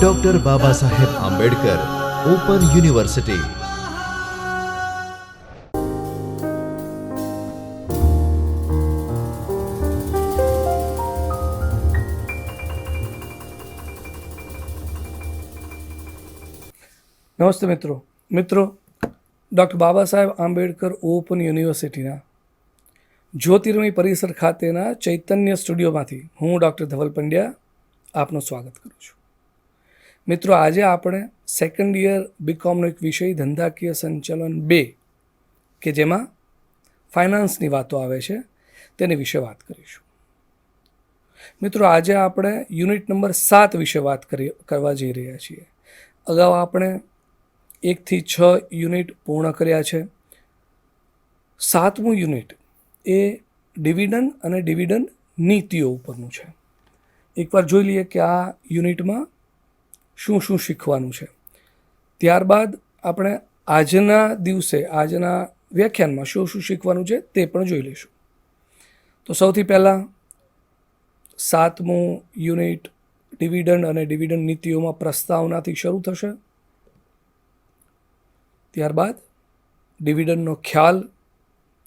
Doctor Baba Saheb Ambedkar open university. નમસ્તે મિત્રો doctor Baba Saheb Ambedkar open યુનિવર્સિટીના જ્યોતિર્મય પરિસર ખાતેના ચૈતન્ય સ્ટુડિયોમાંથી હું ડૉક્ટર ધવલ પંડ્યા આપનું સ્વાગત કરું છું। મિત્રો, આજે આપણે સેકન્ડ યર બીકોમનો એક વિષય ધંધાકીય સંચાલન 2 કે જેમાં ફાઇનાન્સની વાતો આવે છે તેની વિશે વાત કરીશું। મિત્રો, આજે આપણે યુનિટ નંબર 7 વિશે વાત કરવા જઈ રહ્યા છીએ। અગાઉ આપણે 1 થી 6 યુનિટ પૂર્ણ કર્યા છે। 7મું યુનિટ એ ડિવિડન્ડ અને ડિવિડન્ડ નીતિઓ ઉપરનું છે। એકવાર જોઈ લઈએ કે આ યુનિટમાં શું શું શીખવાનું છે, ત્યારબાદ આપણે આજના વ્યાખ્યાનમાં શું શું શીખવાનું છે તે પણ જોઈ લઈશું। તો સૌથી પહેલાં 7મું યુનિટ ડિવિડન્ડ અને ડિવિડન્ડ નીતિઓમાં પ્રસ્તાવનાથી શરૂ થશે। ત્યારબાદ ડિવિડન્ડનો ખ્યાલ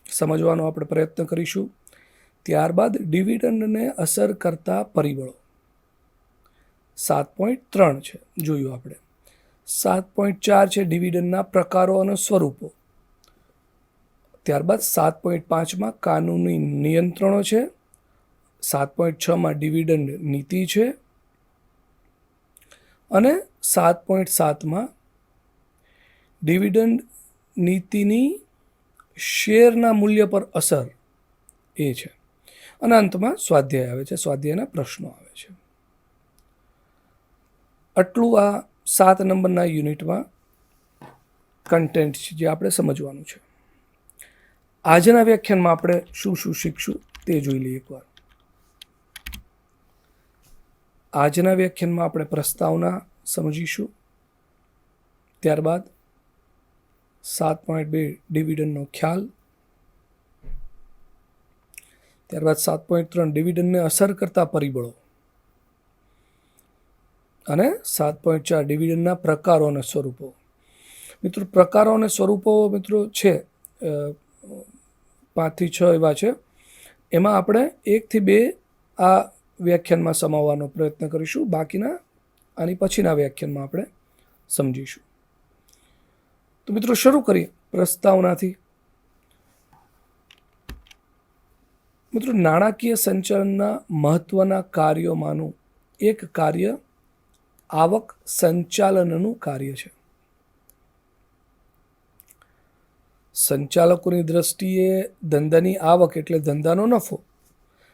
સમજવાનો આપણે પ્રયત્ન કરીશું। ત્યારબાદ ડિવિડન્ડને અસર કરતા પરિબળો 7.3 છે જોયું આપણે। 7.4 છે ડિવિડન્ડના પ્રકારો અને સ્વરૂપો। ત્યારબાદ 7.5માં કાનૂની નિયંત્રણો છે। 7.6માં ડિવિડન્ડ નીતિ છે અને 7.7માં ડિવિડન્ડ નીતિની શેરના મૂલ્ય પર અસર એ છે અને અંતમાં સ્વાધ્યાય આવે છે, સ્વાધ્યાયના પ્રશ્નો આવે છે। આટલું આ 7 નંબરના યુનિટમાં કન્ટેન્ટ છે જે આપણે સમજવાનું છે। આજના વ્યાખ્યાનમાં આપણે શું શું શીખશું તે જોઈ લઈએ એકવાર। આજના વ્યાખ્યાનમાં આપણે પ્રસ્તાવના સમજીશું। ત્યારબાદ 7.2 ડિવિડન્ડનો ખ્યાલ, ત્યારબાદ 7.3 ડિવિડન્ડને અસર કરતા પરિબળો અને 7.4 ડિવિડન્ડના પ્રકારો અને સ્વરૂપો। મિત્રો, પ્રકારો અને સ્વરૂપો છે 5 થી 6 એવા છે। એમાં આપણે 1 થી 2 આ વ્યાખ્યાનમાં સમાવવાનો પ્રયત્ન કરીશું, બાકીના આની પછીના વ્યાખ્યાનમાં આપણે સમજીશું। તો મિત્રો, શરૂ કરીએ પ્રસ્તાવનાથી। મિત્રો, નાણાકીય સંચાલનના મહત્વના કાર્યોમાંનું એક કાર્ય આવક સંચાલનનું કાર્ય છે। સંચાલકોની દ્રષ્ટિએ ધંધાની આવક એટલે ધંધાનો નફો।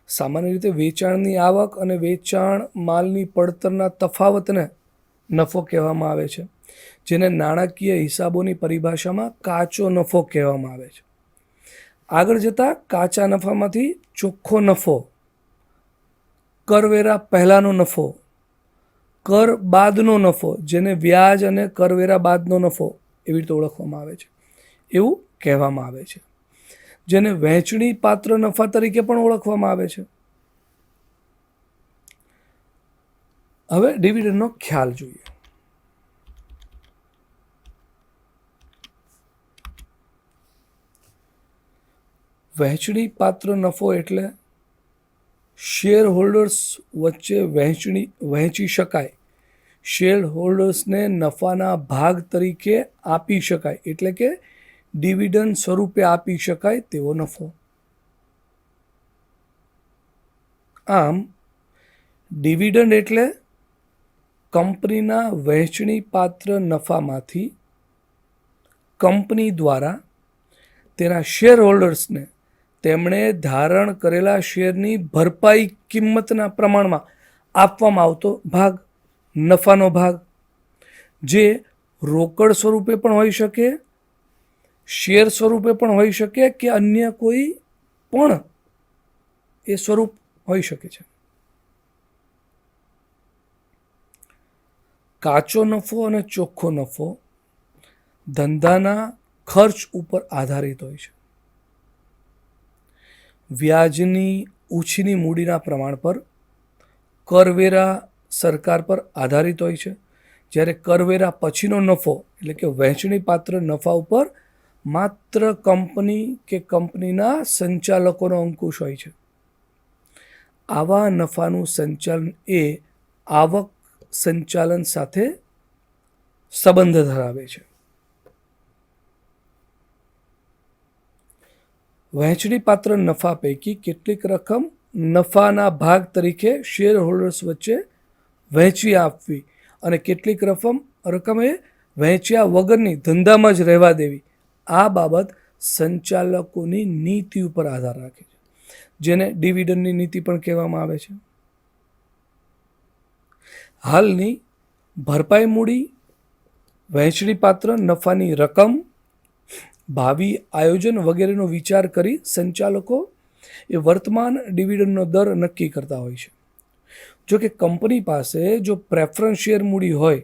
સામાન્ય રીતે વેચાણની આવક અને વેચાણ માલની પડતરના તફાવતને નફો કહેવામાં આવે છે, જેને નાણાકીય હિસાબોની પરિભાષામાં કાચો નફો કહેવામાં આવે છે। આગળ જતાં કાચા નફામાંથી ચોખ્ખો નફો, કરવેરા પહેલાંનો નફો, કર બાદનો નફો, જેને વ્યાજ અને કરવેરા બાદનો નફો એવી રીતે ઓળખવામાં આવે છે, એવું કહેવામાં આવે છે, જેને વહેંચણી પાત્ર નફા તરીકે પણ ઓળખવામાં આવે છે। હવે ડિવિડન્ડનો ખ્યાલ જોઈએ। વહેંચણી પાત્ર નફો એટલે શેર હોલ્ડર્સ વચ્ચે વહેંચી શકાય, શેર હોલ્ડર્સને નફાના ભાગ તરીકે આપી શકાય, એટલે કે ડિવિડન્ડ સ્વરૂપે આપી શકાય તેવો નફો। આમ ડિવિડન્ડ એટલે કંપનીના વહેંચણી પાત્ર નફામાંથી કંપની દ્વારા તેના શેર હોલ્ડર્સને તેમણે ધારણ કરેલા શેરની ભરપાઈ કિંમતના પ્રમાણમાં આપવામાં આવતો ભાગ, નફાનો ભાગ, જે રોકડ સ્વરૂપે પણ હોઈ શકે, શેર સ્વરૂપે પણ હોઈ શકે કે અન્ય કોઈ પણ એ સ્વરૂપ હોઈ શકે છે। કાચો નફો અને ચોખ્ખો નફો ધંધાના ખર્ચ ઉપર આધારિત હોય છે। વ્યાજની ઉછીની મૂડીના પ્રમાણ પર કરવેરા સરકાર પર આધારિત હોય છે, જ્યારે કરવેરા પછીનો નફો એટલે કે વહેંચણી પાત્ર નફા ઉપર માત્ર કંપની કે કંપનીના સંચાલકોનો અંકુશ હોય છે. આવા નફાનું સંચાલન એ આવક સંચાલન સાથે સંબંધ ધરાવે છે. વહેંચણી પાત્ર નફા પૈકી કેટલીક રકમ નફાના ભાગ તરીકે શેર હોલ્ડર્સ વચ્ચે વહેંચી આપવી અને કેટલીક રકમ એ વહેંચ્યા વગરની ધંધામાં જ રહેવા દેવી, આ બાબત સંચાલકોની નીતિ ઉપર આધાર રાખે છે, જેને ડિવિડન્ડની નીતિ પણ કહેવામાં આવે છે. હાલની ભરપાઈ મૂડી, વહેંચણી પાત્ર નફાની રકમ, ભાવિ આયોજન વગેરેનો વિચાર કરી સંચાલકો એ વર્તમાન ડિવિડન્ડનો દર નક્કી કરતા હોય છે. જો કે કંપની પાસે જો પ્રેફરન્સ શેર મૂડી હોય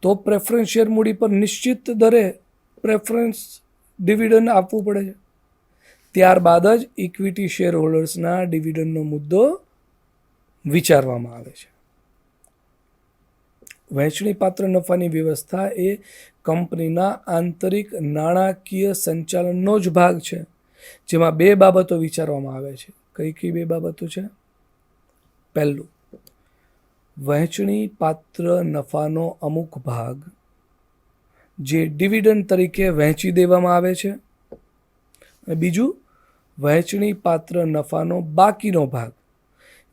તો પ્રેફરન્સ શેર મૂડી પર નિશ્ચિત દરે પ્રેફરન્સ ડિવિડન્ડ આપવું પડે છે. ત્યારબાદ જ ઇક્વિટી શેર હોલ્ડર્સના ડિવિડન્ડનો મુદ્દો વિચારવામાં આવે છે. વહેંચણી પાત્ર નફાની વ્યવસ્થા એ કંપનીના આંતરિક નાણાકીય સંચાલનનો જ ભાગ છે, જેમાં બે બાબતો વિચારવામાં આવે છે. કઈ કઈ બે બાબતો છે? પહેલું, વહેંચણી પાત્ર નફાનો અમુક ભાગ જે ડિવિડન્ડ તરીકે વહેંચી દેવામાં આવે છે, અને બીજું, વહેંચણી પાત્ર નફાનો બાકીનો ભાગ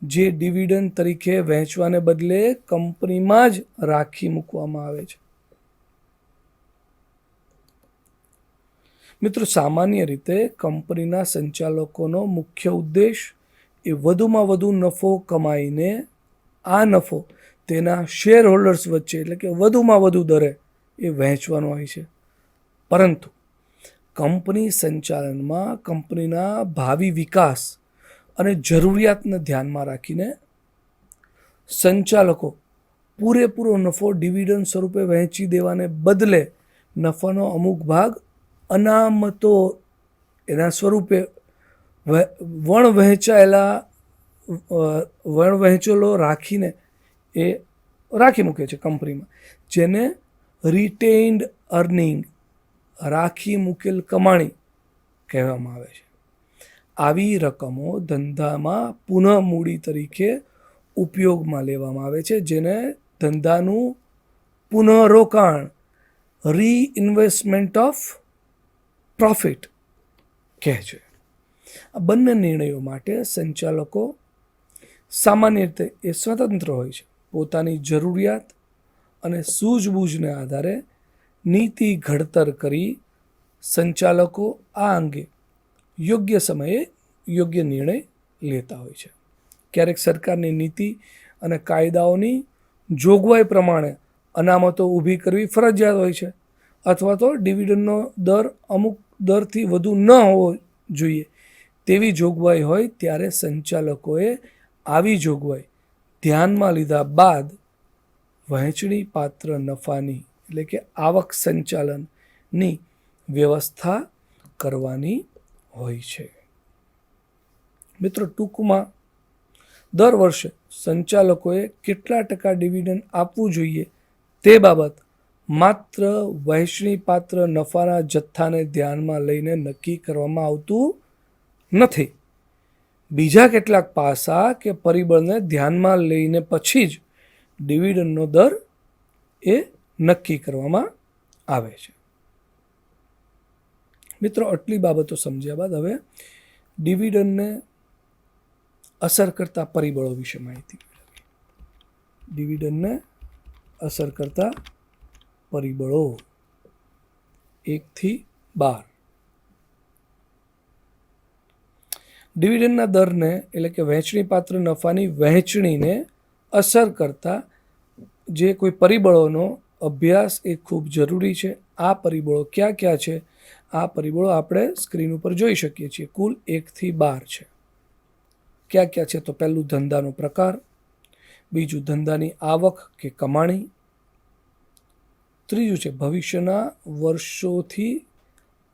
જે ડિવિડન્ડ તરીકે વહેંચવાને બદલે કંપનીમાં જ રાખી મૂકવામાં આવે છે. મિત્રો, સામાન્ય રીતે કંપનીના સંચાલકોનો મુખ્ય ઉદ્દેશ એ વધુમાં વધુ નફો કમાઈને આ નફો તેના શેર હોલ્ડર્સ વચ્ચે એટલે કે વધુમાં વધુ દરે એ વહેંચવાનો હોય છે. પરંતુ કંપની સંચાલનમાં કંપનીના ભાવિ વિકાસ અને જરૂરિયાતને ધ્યાનમાં રાખીને સંચાલકો પૂરેપૂરો નફો ડિવિડન્ડ સ્વરૂપે વહેંચી દેવાને બદલે નફાનો અમુક ભાગ અનામતો એના સ્વરૂપે વહેંચેલો રાખીને એ રાખી મૂકે છે કંપનીમાં, જેને રિટેઇન્ડ અર્નિંગ રાખી મૂકેલ કમાણી કહેવામાં આવે છે. આવી રકમો ધંધામાં પુનઃ મૂડી તરીકે ઉપયોગમાં લેવામાં આવે છે, જેને ધંધાનું પુનઃરોકાણ રીઇન્વેસ્ટમેન્ટ ઓફ પ્રોફિટ કહે છે. આ બંને નિર્ણયો માટે સંચાલકો સામાન્ય રીતે એ સ્વતંત્ર હોય છે. પોતાની જરૂરિયાત અને સૂઝબૂઝને આધારે નીતિ ઘડતર કરી સંચાલકો આ અંગે યોગ્ય સમયે યોગ્ય નિર્ણય લેતા હોય છે. ક્યારેક સરકારની નીતિ અને કાયદાઓની જોગવાઈ પ્રમાણે અનામતો ઊભી કરવી ફરજિયાત હોય છે, અથવા તો ડિવિડન્ડનો દર અમુક દરથી વધુ ન હોવો જોઈએ તેવી જોગવાઈ હોય ત્યારે સંચાલકોએ આવી જોગવાઈ ધ્યાનમાં લીધા બાદ વહેંચણી પાત્ર નફાની એટલે કે આવક સંચાલનની વ્યવસ્થા કરવાની હોય છે. મિત્રો, ટૂંકમાં દર વર્ષે સંચાલકોએ કેટલા ટકા ડિવિડન્ડ આપવું જોઈએ તે બાબત માત્ર વહેંચણી પાત્ર નફાના જથ્થાને ધ્યાનમાં લઈને નક્કી કરવામાં આવતું નથી. બીજા કેટલાક પાસા કે પરિબળને ધ્યાનમાં લઈને પછી જ ડિવિડન્ડનો દર એ નક્કી કરવામાં આવે છે. મિત્રો, આટલી બાબતો સમજ્યા બાદ હવે ડિવિડન્ડને અસર કરતા પરિબળો વિશે માહિતી મેળવીએ. ડિવિડન્ડને અસર કરતા પરિબળો 1 થી 12. ડિવિડન્ડના દરને એટલે કે વહેંચણી પાત્ર નફાની વહેંચણીને અસર કરતા જે કોઈ પરિબળોનો અભ્યાસ એ ખૂબ જરૂરી છે. આ પરિબળો ક્યાં ક્યાં છે? આ પરિબળો આપણે સ્ક્રીન ઉપર જોઈ શકીએ છીએ. કુલ 1 થી 12 છે. ક્યાં ક્યાં છે? તો પહેલું, ધંધાનો પ્રકાર. બીજું, ધંધાની આવક કે કમાણી. ત્રીજું છે ભવિષ્યના વર્ષોથી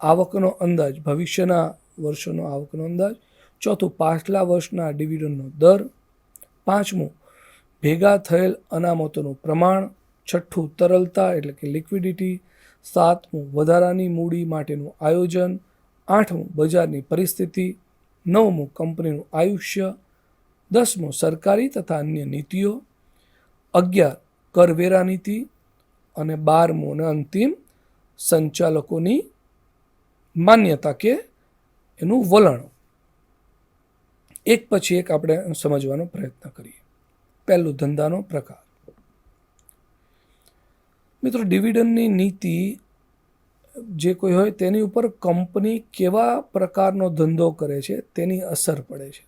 આવકનો અંદાજ, ભવિષ્યના વર્ષોનો આવકનો અંદાજ. ચોથું, પાછલા વર્ષના ડિવિડન્ડનો દર. પાંચમું, ભેગા થયેલ અનામતોનું પ્રમાણ. છઠ્ઠું, તરલતા એટલે કે લિક્વિડિટી. સાતમું, વધારાની મૂડી માટેનું આયોજન. આઠમું, બજારની પરિસ્થિતિ. નવમું, કંપનીનું આયુષ્ય. 10મું, સરકારી તથા અન્ય નીતિઓ. 11, કરવેરા નીતિ. અને 12મું અને અંતિમ, સંચાલકોની માન્યતા કે એનું વલણ. એક પછી એક આપણે સમજવાનો પ્રયત્ન કરીએ. પહેલું, ધંધાનો પ્રકાર. મિત્રો, ડિવિડન્ડની નીતિ જે કોઈ હોય તેની ઉપર કંપની કેવા પ્રકારનો ધંધો કરે છે તેની અસર પડે છે.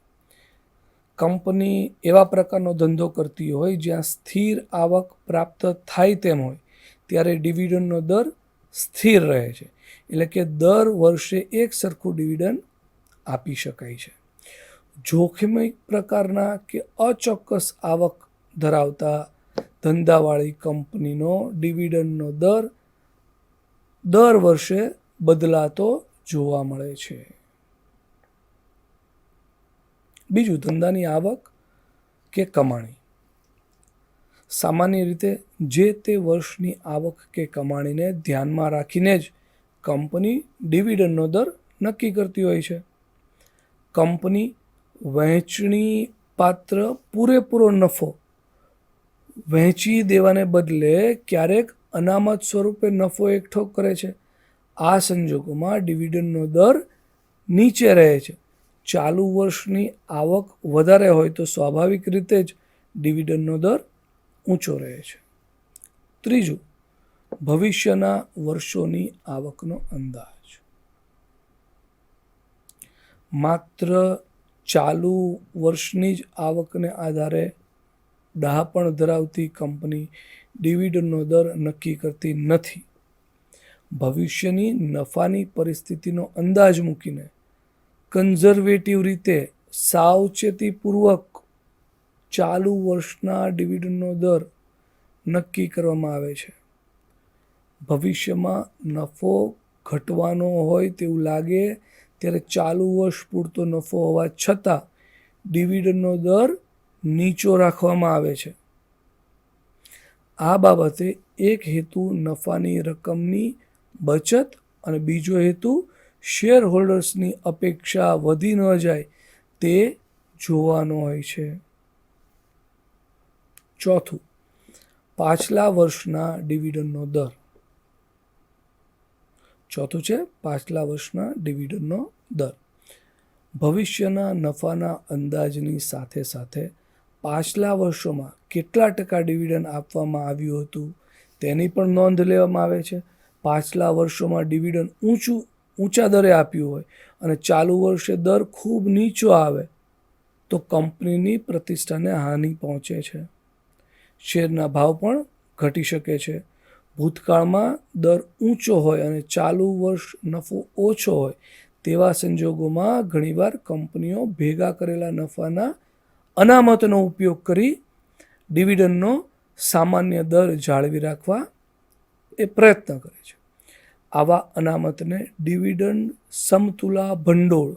કંપની એવા પ્રકારનો ધંધો કરતી હોય જ્યાં સ્થિર આવક પ્રાપ્ત થાય તેમ હોય ત્યારે ડિવિડન્ડનો દર સ્થિર રહે છે, એટલે કે દર વર્ષે એક સરખું ડિવિડન્ડ આપી શકાય છે. જોખમી પ્રકારના કે અચોક્કસ આવક ધરાવતા ધંધાવાળી કંપનીનો ડિવિડન્ડનો દર વર્ષે બદલાતો જોવા મળે છે. બીજું, ધંધાની આવક કે કમાણી. સામાન્ય રીતે જે તે વર્ષની આવક કે કમાણીને ધ્યાનમાં રાખીને જ કંપની ડિવિડન્ડનો દર નક્કી કરતી હોય છે. કંપની વહેંચણી પાત્ર પૂરેપૂરો નફો વહેંચી દેવાને બદલે ક્યારેક અનામત સ્વરૂપે નફો એકઠો કરે છે. આ સંજોગોમાં ડિવિડન્ડનો દર નીચે રહે છે. ચાલુ વર્ષની આવક વધારે હોય તો સ્વાભાવિક રીતે જ ડિવિડન્ડનો દર ઊંચો રહે છે. ત્રીજું, ભવિષ્યના વર્ષોની આવકનો અંદાજ. માત્ર ચાલુ વર્ષની જ આવકને આધારે ડહાપણ ધરાવતી કંપની ડિવિડન્ડનો દર નક્કી કરતી નથી. ભવિષ્યની નફાની પરિસ્થિતિનો અંદાજ મૂકીને કન્ઝર્વેટિવ રીતે સાવચેતીપૂર્વક ચાલુ વર્ષના ડિવિડન્ડનો દર નક્કી કરવામાં આવે છે. ભવિષ્યમાં નફો ઘટવાનો હોય તેવું લાગે ત્યારે ચાલુ વર્ષ પૂરતો નફો હોવા છતાં ડિવિડન્ડનો દર નીચો રાખવામાં આવે છે. આ બાબતે એક હેતુ નફાની રકમની બચત અને બીજો હેતુ શેર હોલ્ડર્સની અપેક્ષા વધી ન જાય તે જોવાનો હોય છે. ચોથું, પાછલા વર્ષના ડિવિડન્ડનો દર. ચોથું છે પાછલા વર્ષના ડિવિડન્ડનો દર. ભવિષ્યના નફાના અંદાજની સાથે સાથે પાછલા વર્ષોમાં કેટલા ટકા ડિવિડન્ડ આપવામાં આવ્યું હતું તેની પણ નોંધ લેવામાં આવે છે. પાછલા વર્ષોમાં ડિવિડન્ડ ઊંચા દરે આપ્યું હોય અને ચાલુ વર્ષે દર ખૂબ નીચો આવે તો કંપનીની પ્રતિષ્ઠાને હાનિ પહોંચે છે. શેરના ભાવ પણ ઘટી શકે છે. ભૂતકાળમાં દર ઊંચો હોય અને ચાલુ વર્ષ નફો ઓછો હોય તેવા સંજોગોમાં ઘણીવાર કંપનીઓ ભેગા કરેલા નફાના અનામતનો ઉપયોગ કરી ડિવિડન્ડનો સામાન્ય દર જાળવી રાખવા એ પ્રયત્ન કરે છે. આવા અનામતને ડિવિડન્ડ સમતુલા ભંડોળ.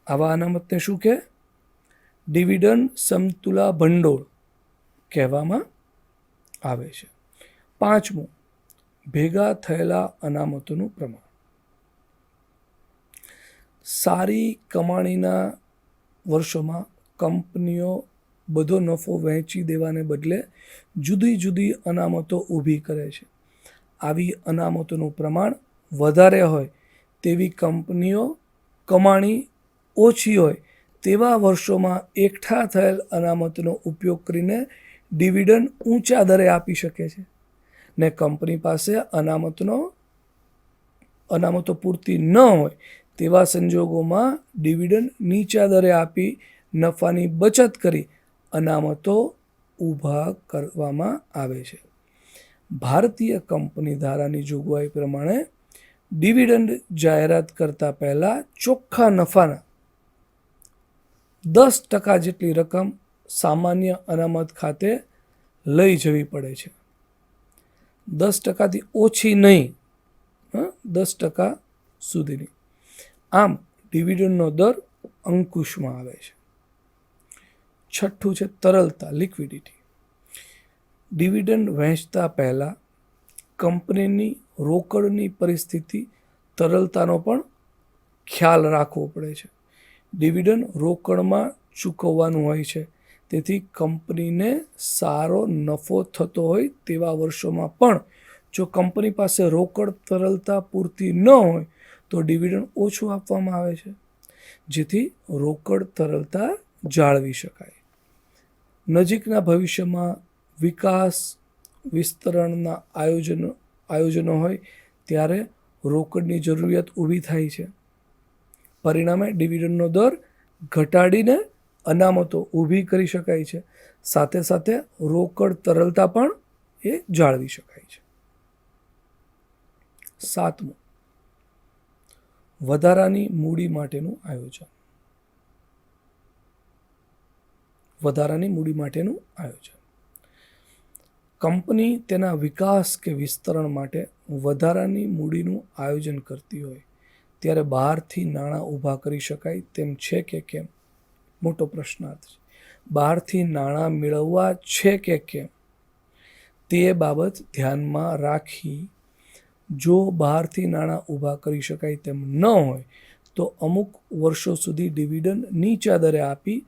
આવા અનામતને શું કહે? ડિવિડન્ડ સમતુલા ભંડોળ કહેવામાં આવે છે. પાંચમું, ભેગા થયેલા અનામતોનું પ્રમાણ. સારી કમાણીના વર્ષોમાં કંપનીઓ બધો નફો વહેંચી દેવાને બદલે જુદી જુદી અનામતો ઊભી કરે છે. આવી અનામતોનું પ્રમાણ વધારે હોય તેવી કંપનીઓ કમાણી ઓછી હોય તેવા વર્ષોમાં એકઠા થયેલ અનામતનો ઉપયોગ કરીને ડિવિડન્ડ ઊંચા દરે આપી શકે છે ને કંપની પાસે અનામતો પૂરતી ન હોય તેવા સંજોગોમાં ડિવિડન્ડ નીચા દરે આપી નફાની બચત કરી અનામતો ઊભા કરવામાં આવે છે. ભારતીય કંપની ધારાની જોગવાઈ પ્રમાણે ડિવિડન્ડ જાહેરાત કરતા પહેલા ચોખ્ખા નફાના 10% જેટલી રકમ સામાન્ય અનામત ખાતે લઈ જવી પડે છે. 10%થી ઓછી નહીં, 10% સુધીની. આમ ડિવિડન્ડનો દર અંકુશમાં આવે છે. છઠ્ઠું છે તરલતા, લિક્વિડિટી. ડિવિડન્ડ વહેંચતા પહેલાં કંપનીની રોકડની પરિસ્થિતિ, તરલતાનો પણ ખ્યાલ રાખવો પડે છે. ડિવિડન્ડ રોકડમાં ચૂકવવાનું હોય છે, તેથી કંપનીને સારો નફો થતો હોય તેવા વર્ષોમાં પણ જો કંપની પાસે રોકડ તરલતા પૂરતી ન હોય તો ડિવિડન્ડ ઓછું આપવામાં આવે છે, જેથી રોકડ તરલતા જાળવી શકાય. નજીકના ભવિષ્યમાં વિકાસ વિસ્તરણના આયોજનો હોય ત્યારે રોકડની જરૂરિયાત ઊભી થાય છે. પરિણામે ડિવિડન્ડનો દર ઘટાડીને અનામતો ઊભી કરી શકાય છે. સાથે સાથે રોકડ તરલતા પણ એ જાળવી શકાય છે. સાતમું, વધારાની મૂડી માટેનું આયોજન. વધારાની મૂડી માટેનું આયોજન. કંપની તેના વિકાસ કે વિસ્તરણ માટે વધારાની મૂડીનું આયોજન કરતી હોય ત્યારે બહારથી નાણાં ઊભા કરી શકાય તેમ છે કે કેમ? મોટો પ્રશ્નાર્થ છે. બહારથી નાણાં મેળવવા છે કે કેમ તે બાબત ધ્યાનમાં રાખી જો બહારથી નાણાં ઊભા કરી શકાય તેમ ન હોય તો અમુક વર્ષો સુધી ડિવિડન્ડ નીચા દરે આપી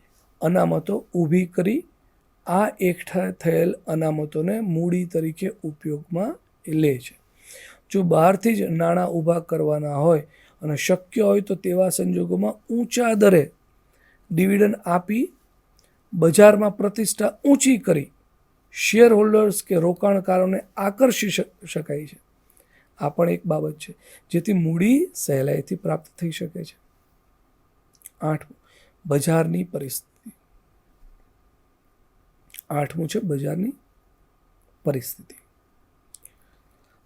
અનામતો ઊભી કરી આ એકઠા થયેલ અનામતોને મૂડી તરીકે ઉપયોગમાં લે છે. જો બહારથી જ નાણાં ઊભા કરવાના હોય અને શક્ય હોય તો તેવા સંજોગોમાં ઊંચા દરે ડિવિડન્ડ આપી બજારમાં પ્રતિષ્ઠા ઊંચી કરી શેર હોલ્ડર્સ કે રોકાણકારોને આકર્ષી શકાય છે. આ પણ એક બાબત છે જેથી મૂડી સહેલાઈથી પ્રાપ્ત થઈ શકે છે. આઠમું, બજારની પરિસ્થિતિ. આઠમું છે બજારની પરિસ્થિતિ.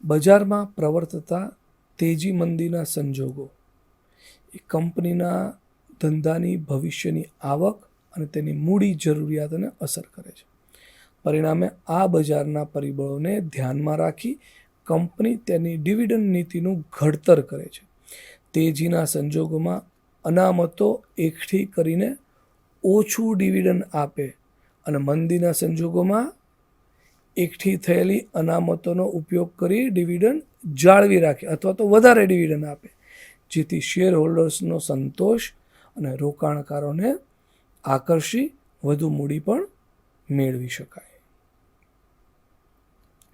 બજારમાં પ્રવર્તતા તેજી મંદીના સંજોગો એ કંપનીના ધંધાની ભવિષ્યની આવક અને તેની મૂડી જરૂરિયાતોને અસર કરે છે. પરિણામે આ બજારના પરિબળોને ધ્યાનમાં રાખી કંપની તેની ડિવિડન્ડ નીતિનું ઘડતર કરે છે. તેજીના સંજોગોમાં અનામતો એકઠી કરીને ઓછું ડિવિડન્ડ આપે અને મંદીના સંજોગોમાં એકઠી થયેલી અનામતોનો ઉપયોગ કરી ડિવિડન્ડ જાળવી રાખે અથવા તો વધારે ડિવિડન્ડ આપે, જેથી શેર હોલ્ડર્સનો સંતોષ અને રોકાણકારોને આકર્ષી વધુ મૂડી પણ મેળવી શકાય.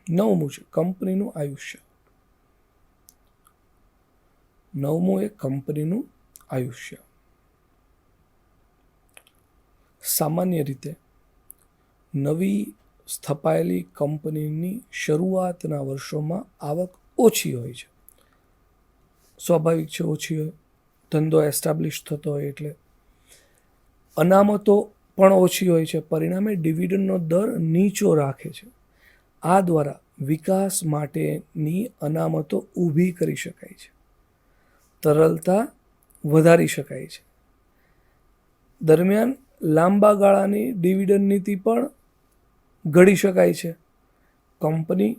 નવમું છે કંપનીનું આયુષ્ય. નવમું એ કંપનીનું આયુષ્ય. સામાન્ય રીતે નવી સ્થપાયેલી કંપનીની શરૂઆતના વર્ષોમાં આવક ઓછી હોય છે. સ્વાભાવિક છે, ઓછી હોય, ધંધો એસ્ટાબ્લિશ થતો હોય એટલે અનામતો પણ ઓછી હોય છે. પરિણામે ડિવિડન્ડનો દર નીચો રાખે છે. આ દ્વારા વિકાસ માટેની અનામતો ઊભી કરી શકાય છે, તરલતા વધારી શકાય છે. દરમિયાન લાંબા ગાળાની ડિવિડન્ડ નીતિ પણ ઘડી શકાય છે. કંપની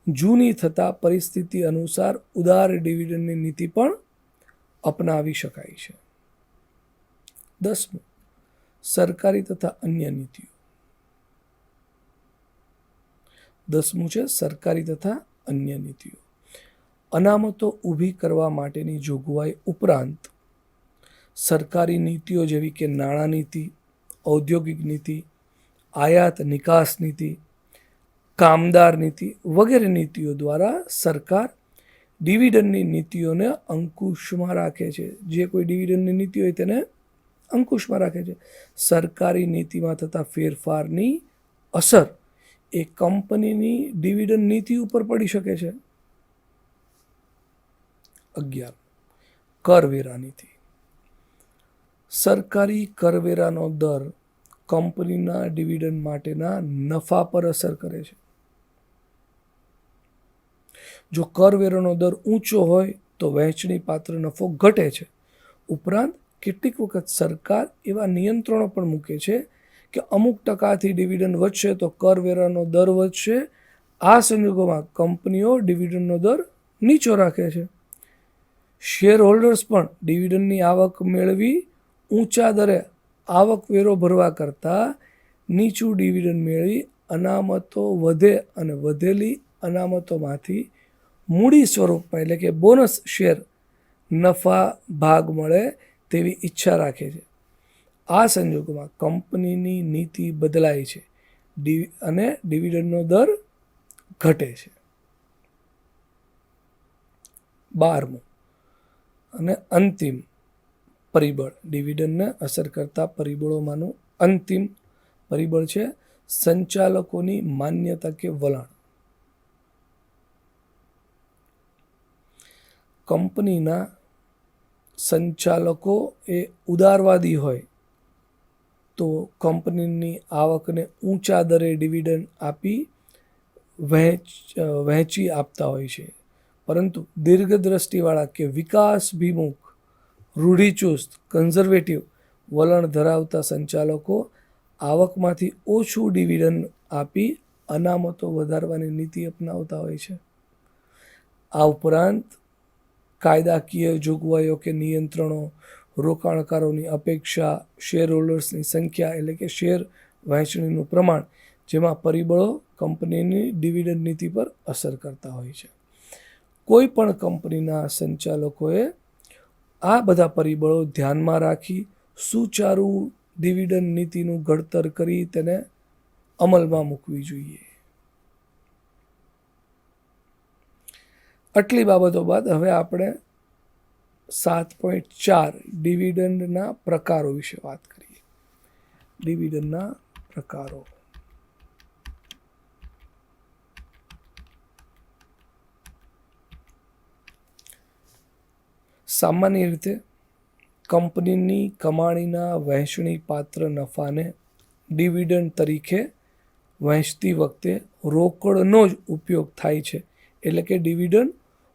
જૂની થતાં પરિસ્થિતિ અનુસાર ઉદાર ડિવિડન્ડની નીતિ પણ અપનાવી શકાય છે. 10મું, સરકારી તથા અન્ય નીતિઓ. 10મું છે સરકારી તથા અન્ય નીતિઓ. અનામતો ઊભી કરવા માટેની જોગવાઈ ઉપરાંત સરકારી નીતિઓ જેવી કે નાણાં નીતિ, ઔદ્યોગિક નીતિ, આયાત નિકાસ નીતિ, કામદાર નીતિ વગેરે નીતિઓ દ્વારા સરકાર ડિવિડન્ડની નીતિઓને અંકુશમાં રાખે છે. જે કોઈ ડિવિડન્ડની નીતિ હોય તેને અંકુશમાં રાખે છે. સરકારી નીતિમાં થતા ફેરફારની અસર એ કંપનીની ડિવિડન્ડ નીતિ ઉપર પડી શકે છે. 11, કરવેરા નીતિ. સરકારી કરવેરાનો દર કંપનીના ડિવિડન્ડ માટેના નફા પર અસર કરે છે. જો કરવેરાનો દર ઊંચો હોય તો વહેંચણી પાત્ર નફો ઘટે છે. ઉપરાંત કેટલીક વખત સરકાર એવા નિયંત્રણો પણ મૂકે છે કે અમુક ટકાથી ડિવિડન્ડ વધશે તો કરવેરાનો દર વધશે. આ સંજોગોમાં કંપનીઓ ડિવિડન્ડનો દર નીચો રાખે છે. શેર હોલ્ડર્સ પણ ડિવિડન્ડની આવક મેળવી ઊંચા દરે આવકવેરો ભરવા કરતાં નીચું ડિવિડન્ડ મેળવી અનામતો વધે અને વધેલી અનામતોમાંથી મૂડી સ્વરૂપમાં એટલે કે બોનસ શેર નફા ભાગ મળે તેવી ઈચ્છા રાખે છે. આ સંજોગોમાં કંપનીની નીતિ બદલાય છે અને ડિવિડન્ડનો દર ઘટે છે. 12મું અને અંતિમ પરિબળ, ડિવિડન્ડને અસર કરતા પરિબળોમાંનું અંતિમ પરિબળ છે સંચાલકોની માન્યતા કે વલણ. કંપનીના સંચાલકો એ ઉદારવાદી હોય તો કંપનીની આવકને ઊંચા દરે ડિવિડન્ડ આપી વહેંચી આપતા હોય છે. પરંતુ દીર્ઘદ્રષ્ટિવાળા કે વિકાસભિમુખ, રૂઢિચુસ્ત, કન્ઝર્વેટિવ વલણ ધરાવતા સંચાલકો આવકમાંથી ઓછું ડિવિડન્ડ આપી અનામતો વધારવાની નીતિ અપનાવતા હોય છે. આ ઉપરાંત કાયદાકીય જોગવાઈઓ કે નિયંત્રણો, રોકાણકારોની અપેક્ષા, શેર હોલ્ડર્સની સંખ્યા એટલે કે શેર વહેંચણીનું પ્રમાણ જેમાં પરિબળો કંપનીની ડિવિડન્ડ નીતિ પર અસર કરતા હોય છે. કોઈ પણ કંપનીના સંચાલકોએ આ બધા પરિબળો ધ્યાનમાં રાખી સુચારુ ડિવિડન્ડ નીતિનું ઘડતર કરી તેને અમલમાં મૂકવી જોઈએ. આટલી બાબતો બાદ હવે આપણે 7.4 ડિવિડન્ડના પ્રકારો વિશે વાત કરીએ. ડિવિડન્ડના પ્રકારો. સામાન્ય રીતે કંપનીની કમાણીના વહેંચણી પાત્ર નફાને ડિવિડન્ડ તરીકે વહેંચતી વખતે રોકડનો જ ઉપયોગ થાય છે. એટલે કે ડિવિડન્ડ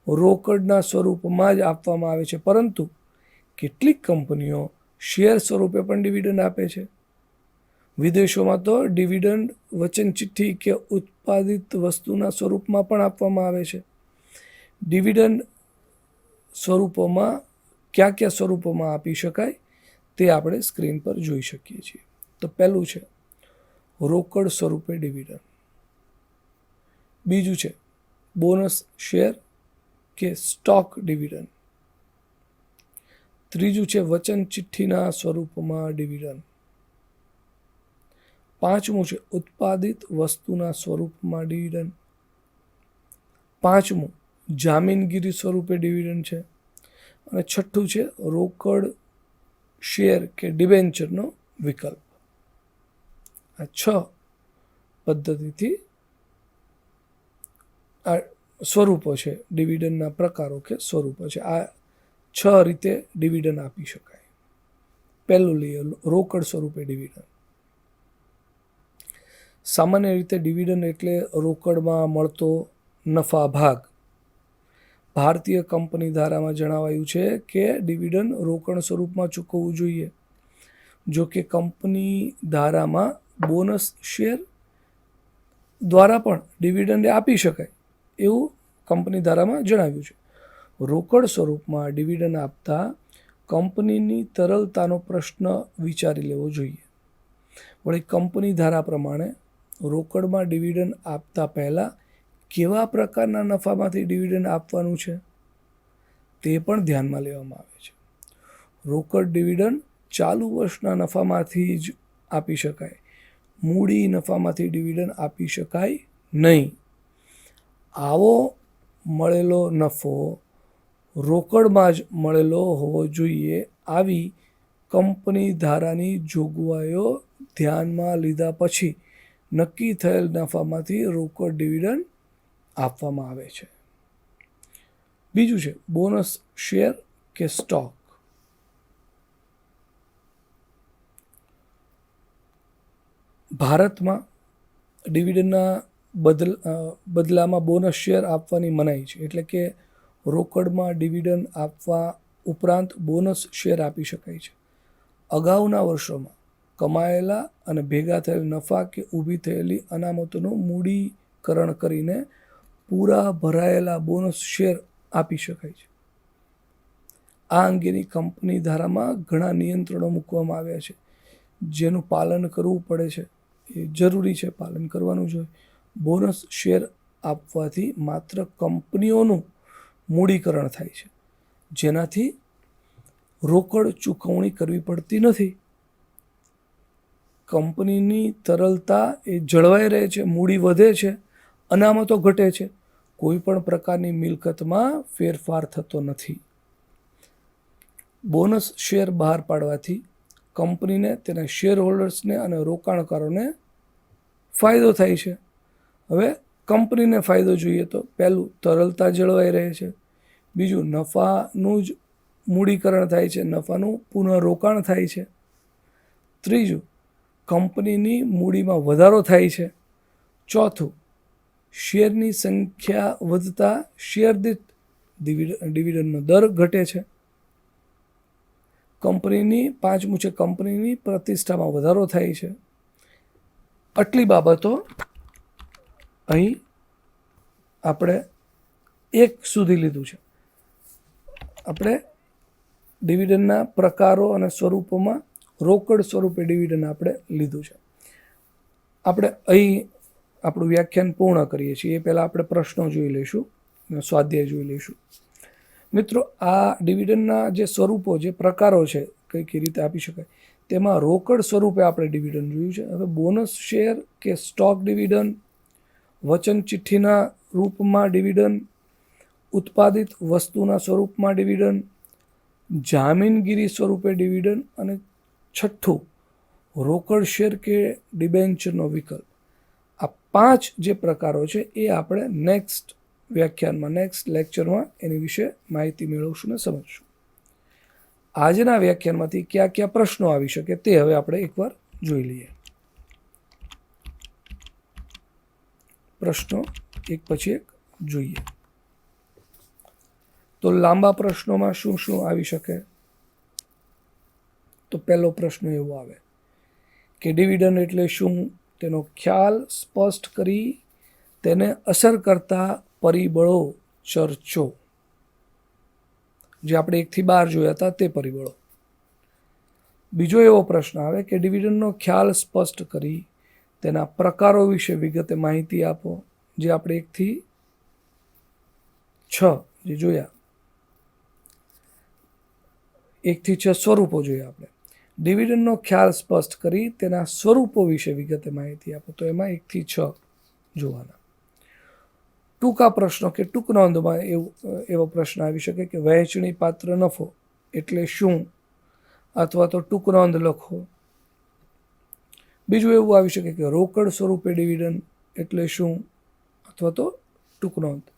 રોકડના સ્વરૂપમાં જ આપવામાં આવે છે. પરંતુ કેટલીક કંપનીઓ શેર સ્વરૂપે પણ ડિવિડન્ડ આપે છે. વિદેશોમાં તો ડિવિડન્ડ વચન ચિઠ્ઠી કે ઉત્પાદિત વસ્તુના સ્વરૂપમાં પણ આપવામાં આવે છે. ડિવિડન્ડ સ્વરૂપોમાં કયા કયા સ્વરૂપોમાં આપી શકાય તે આપણે સ્ક્રીન પર જોઈ શકીએ છીએ. તો પહેલું છે રોકડ સ્વરૂપે ડિવિડન્ડ. બીજું છે બોનસ શેર કે સ્ટોક ડિવિડન્ડ. ત્રીજું છે વચન ચિઠ્ઠીના સ્વરૂપમાં ડિવિડન્ડ. પાંચમું છે ઉત્પાદિત વસ્તુના સ્વરૂપમાં ડિવિડન્ડ. પાંચમું જામીનગીરી સ્વરૂપે ડિવિડન્ડ છે. અને છઠ્ઠું છે રોકડ શેર કે ડિબેન્ચરનો વિકલ્પ. આ 6 પદ્ધતિથી આ સ્વરૂપો છે, ડિવિડન્ડના પ્રકારો કે સ્વરૂપો છે. આ 6 રીતે ડિવિડન્ડ આપી શકાય. પહેલું લઈએ રોકડ સ્વરૂપે ડિવિડન્ડ. સામાન્ય રીતે ડિવિડન્ડ એટલે રોકડમાં મળતો નફા ભાગ. ભારતીય કંપની ધારામાં જણાવાયું છે કે ડિવિડન્ડ રોકડ સ્વરૂપમાં ચૂકવવું જોઈએ. જો કે કંપની ધારામાં બોનસ શેર દ્વારા પણ ડિવિડન્ડ આપી શકાય એવું કંપની ધારામાં જણાવ્યું છે. રોકડ સ્વરૂપમાં ડિવિડન્ડ આપતા કંપનીની તરલતાનો પ્રશ્ન વિચારી લેવો જોઈએ. વળી કંપની ધારા પ્રમાણે રોકડમાં ડિવિડન્ડ આપતા પહેલાં કેવા પ્રકારના નફામાંથી ડિવિડન્ડ આપવાનું છે તે પણ ધ્યાનમાં લેવામાં આવે છે. રોકડ ડિવિડન્ડ ચાલુ વર્ષના નફામાંથી જ આપી શકાય. મૂડી નફામાંથી ડિવિડન્ડ આપી શકાય નહીં. આવો મળેલો નફો રોકડમાં જ મળેલો હોવો જોઈએ. આવી કંપની ધારાની જોગવાઈઓ ધ્યાનમાં લીધા પછી નક્કી થયેલ નફામાંથી રોકડ ડિવિડન્ડ આપવામાં આવે છે. બીજું છે બોનસ શેર કે સ્ટોક. ભારતમાં ડિવિડન્ડના બદલામાં બોનસ શેર આપવાની મનાઈ છે. એટલે કે રોકડમાં ડિવિડન્ડ આપવા ઉપરાંત બોનસ શેર આપી શકાય છે. અગાઉના વર્ષોમાં કમાયેલા અને ભેગા થયેલ નફા કે ઊભી થયેલી અનામતોનું મૂડીકરણ કરીને પૂરા ભરાયેલા બોનસ શેર આપી શકાય છે. આ અંગેની કંપની ધારામાં ઘણા નિયંત્રણો મૂકવામાં આવ્યા છે. જેનું પાલન કરવું પડે છે, એ જરૂરી છે, પાલન કરવાનું જોઈએ. બોનસ શેર આપવાથી માત્ર કંપનીઓનું મૂડીકરણ થાય છે, જેનાથી રોકડ ચૂકવણી કરવી પડતી નથી. કંપનીની તરલતા એ જળવાઈ રહે છે, મૂડી વધે છે, અનામતો ઘટે છે, કોઈ પણ પ્રકારની મિલકતમાં ફેરફાર થતો નથી. બોનસ શેર બહાર પાડવાથી કંપનીને, તેના શેર હોલ્ડર્સને અને રોકાણકારોને ફાયદો થાય છે. હવે કંપનીને ફાયદો જોઈએ તો પહેલું, તરલતા જળવાઈ રહે છે. બીજું, નફાનું જ મૂડીકરણ થાય છે, નફાનું પુનઃરોકાણ થાય છે. ત્રીજું, કંપનીની મૂડીમાં વધારો થાય છે. ચોથું, શેરની સંખ્યા વધતા શેર દીઠ ડિવિડન્ડનો દર ઘટે છે. પાંચમું છે, કંપનીની પ્રતિષ્ઠામાં વધારો થાય છે. આટલી બાબતો અહીં આપણે એક સુધી લીધું છે. આપણે ડિવિડન્ડના પ્રકારો અને સ્વરૂપોમાં રોકડ સ્વરૂપે ડિવિડન્ડ આપણે લીધું છે. આપણે અહીં આપણું વ્યાખ્યાન પૂર્ણ કરીએ છીએ એ પહેલાં આપણે પ્રશ્નો જોઈ લઈશું, સ્વાધ્યાય જોઈ લઈશું. મિત્રો, આ ડિવિડન્ડના જે સ્વરૂપો, જે પ્રકારો છે, કઈ રીતે આપી શકાય, તેમાં રોકડ સ્વરૂપે આપણે ડિવિડન્ડ જોયું છે. હવે બોનસ શેર કે સ્ટોક ડિવિડન્ડ, વચન ચિઠ્ઠીના રૂપમાં ડિવિડન્ડ, ઉત્પાદિત વસ્તુના સ્વરૂપમાં ડિવિડન્ડ, જામીનગીરી સ્વરૂપે ડિવિડન્ડ, અને છઠ્ઠું, રોકડ શેર કે ડિબેન્ચરનો વિકલ્પ. આ 5 જે પ્રકારો છે એ આપણે નેક્સ્ટ વ્યાખ્યાનમાં, નેક્સ્ટ લેક્ચરમાં એની વિશે માહિતી મેળવશું ને સમજશું. આજના વ્યાખ્યાનમાંથી કયા કયા પ્રશ્નો આવી શકે તે હવે આપણે એકવાર જોઈ લઈએ. પ્રશ્નો એક પછી એક જોઈએ. તો લાંબા પ્રશ્નોમાં શું શું આવી શકે? તો પહેલો પ્રશ્ન એવો આવે કે ડિવિડન્ડ એટલે શું, તેનો ખ્યાલ સ્પષ્ટ કરી તેને અસર કરતા પરિબળો ચર્ચો. જે આપણે 1 થી 12 જોયા હતા તે પરિબળો. બીજો એવો પ્રશ્ન આવે કે ડિવિડન્ડનો ખ્યાલ સ્પષ્ટ કરી તેના પ્રકારો વિશે વિગતે માહિતી આપો. જે આપણે 1 થી 6 જે જોયા, 1 થી 6 સ્વરૂપો જોયા આપણે. ડિવિડન્ડનો ખ્યાલ સ્પષ્ટ કરી તેના સ્વરૂપો વિશે વિગતે માહિતી આપો, તો એમાં 1 થી 6 જોવાના. ટૂંકા પ્રશ્નો કે ટૂંક નોંધમાં એવો પ્રશ્ન આવી શકે કે વહેંચણી પાત્ર નફો એટલે શું, અથવા તો ટૂંક નોંધ લખો. બીજું એવું આવી શકે કે રોકડ સ્વરૂપે ડિવિડન્ડ એટલે શું, અથવા તો ટૂંક નોંધ.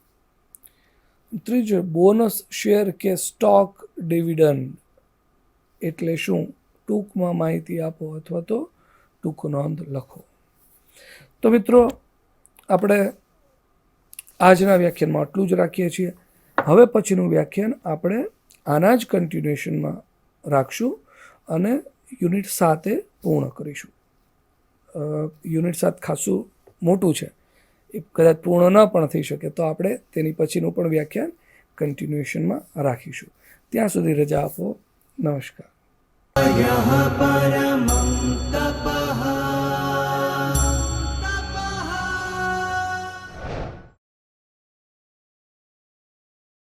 ત્રીજું, બોનસ શેર કે સ્ટોક ડિવિડન્ડ એટલે શું, ટૂંકમાં માહિતી આપો અથવા તો ટૂંક નોંધ લખો. તો મિત્રો, આપણે આજના વ્યાખ્યાનમાં આટલું જ રાખીએ છીએ. હવે પછીનું વ્યાખ્યાન આપણે આના જ કન્ટિન્યુએશનમાં રાખશું અને યુનિટ 7 પૂર્ણ કરીશું. યુનિટ 7 ખાસું મોટું છે, એ કદાચ પૂર્ણ ન પણ થઈ શકે, તો આપણે તેની પછીનું પણ વ્યાખ્યાન કન્ટિન્યુએશનમાં રાખીશું. ત્યાં સુધી રજા આપો. નમસ્કાર.